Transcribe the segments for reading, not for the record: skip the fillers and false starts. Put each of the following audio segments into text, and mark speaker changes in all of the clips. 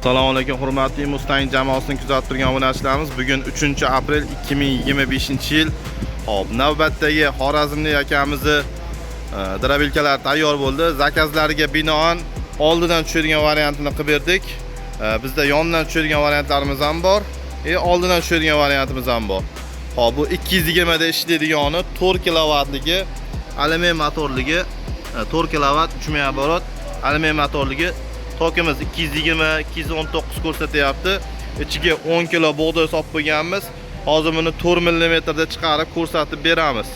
Speaker 1: Assalomu alaykum hurmatli Mustang jamoasini kuzatib turgan obunachilarimiz. Bugun 3-aprel 2025-yil. Hop, navbatdagi Xorazmli akamizni drabilkalar tayyor bo'ldi. Zakazlariga binoan oldidan tushadigan variantini qilib berdik. Bizda yondan tushadigan variantlarimiz ham bor, oldidan tushadigan variantimiz ham bor. Hop, bu 220 da ishlaydigani 4 kilovatligi, alyumin motorligi, 4 kilovat 3 oborot, alyumin motorligi. Tokimiz 220-219 ko'rsatyapti. Ichiga 10 kilo bug'doy solib qo'yganmiz. Hozir buni 4 mm da chiqarib ko'rsatib beramiz.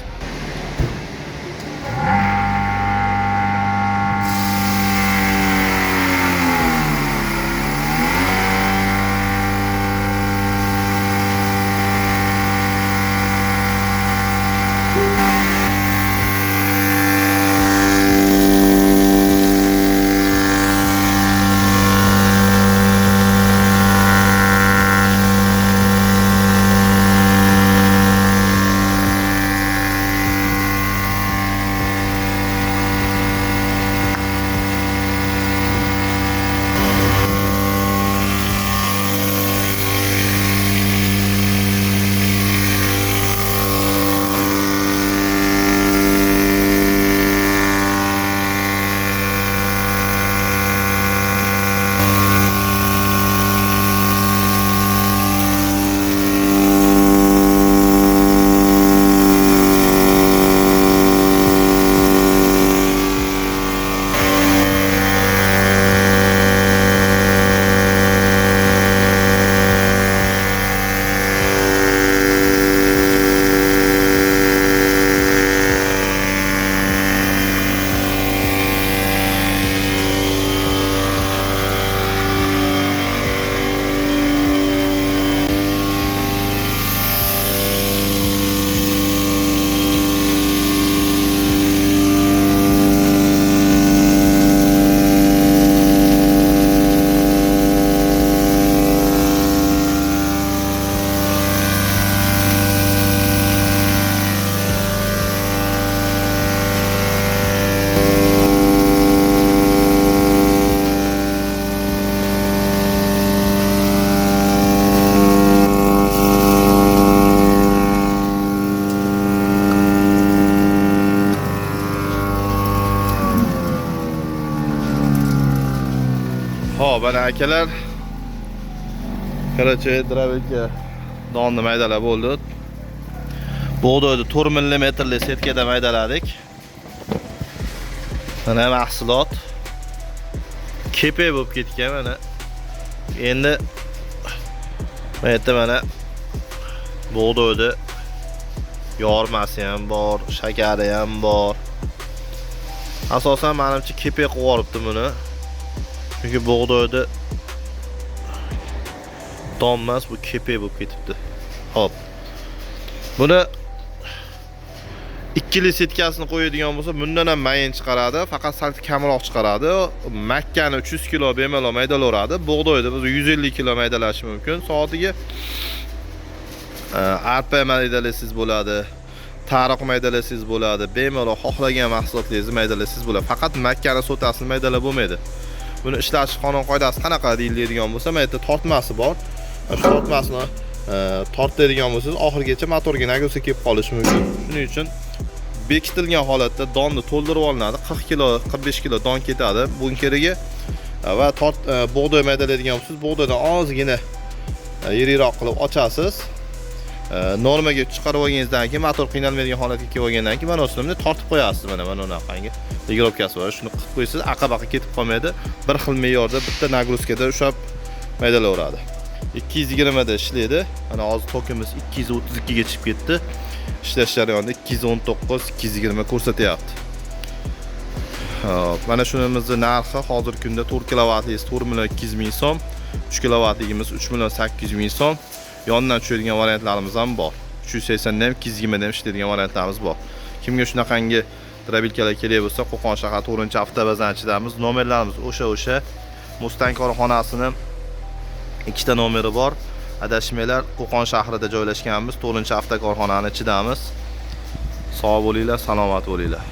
Speaker 1: Bana akalar, qaracha drabilka donni maydalab bo'ldi. Bug'doyni 4 mm li setkada maydaladik. Mana mahsulot kepe bo'lib ketgan mana. Endi mana bug'doyni yormasi ham bor, shakari ham bor. Asosan menimcha kepe qilib yuboribdi buni. Çünkü bug'doyda donmas, bu kepe bo'lib ketibdi. Hop. Buni ikkili setkasini qo'yadigan bo'lsa, bundan ham mayin chiqaradi, faqat sal kamroq chiqaradi. Makkani 300 kilo bemalol maydalaveradi. Bug'doyda biz 150 kilo maydalash mumkin soatiga. Arpa maydalasangiz bo'ladi, tariq maydalasangiz bo'ladi, bemalol xohlagan mahsulotlaringizni maydalasangiz bo'ladi. Faqat makkani sotasini maydalab bo'lmaydi. Buni ishlash qonun qoidasi qanaqa deyiladigan bo'lsa, mana yerda tortmasi bor. Shu tortmasini tortadigan bo'lsangiz, oxirgacha motorga nagruza kelib qolishi mumkin. Shuning uchun bekitilgan holatda donni to'ldirib olinadi. 40 kilo, 45 kilo don ketadi bunkeriga va bug'doy maydalaydigan bo'lsangiz, bug'doydan ozgina yiriroq qilib ochasiz. Normaga chiqarib olganingizdan keyin motor qiynalmaydigan holatga kelib olgandan keyin mana o'sini tortib qo'yasiz. Mana bunaqangi ligirovkasi bor. Shuni qilib qo'ysiz, aqabaqa ketib qolmaydi. Bir xil me'yorda bitta nagruzkada ushlab maydalaveradi. 220 da ishlaydi. Mana hozir tokimiz 232 ga chiqib ketdi. Ishlash jarayonida 219, 220 ko'rsatyapti. Hop, mana shunimizning narxi hozirgi kunda 4 kilovatligimiz 4 200 ming so'm, 3 kilovatligimiz 3 800 ming so'm. Yondan tushadigan variantlarimiz ham bor. 380 da ham 220 da ham ishlaydigan variantlarimiz bor. Kimga shunaqangi drabilkalar kerak bo'lsa, Qo'qon shahar 4-avtobazanchidamiz. Nomerlarimiz o'sha Mustang korxonasini ikkita nomeri bor. Adashmanglar, Qo'qon shahrida joylashganmiz. 4-avtokorxonani ichidamiz. Sog' bo'linglar, salomat bo'linglar.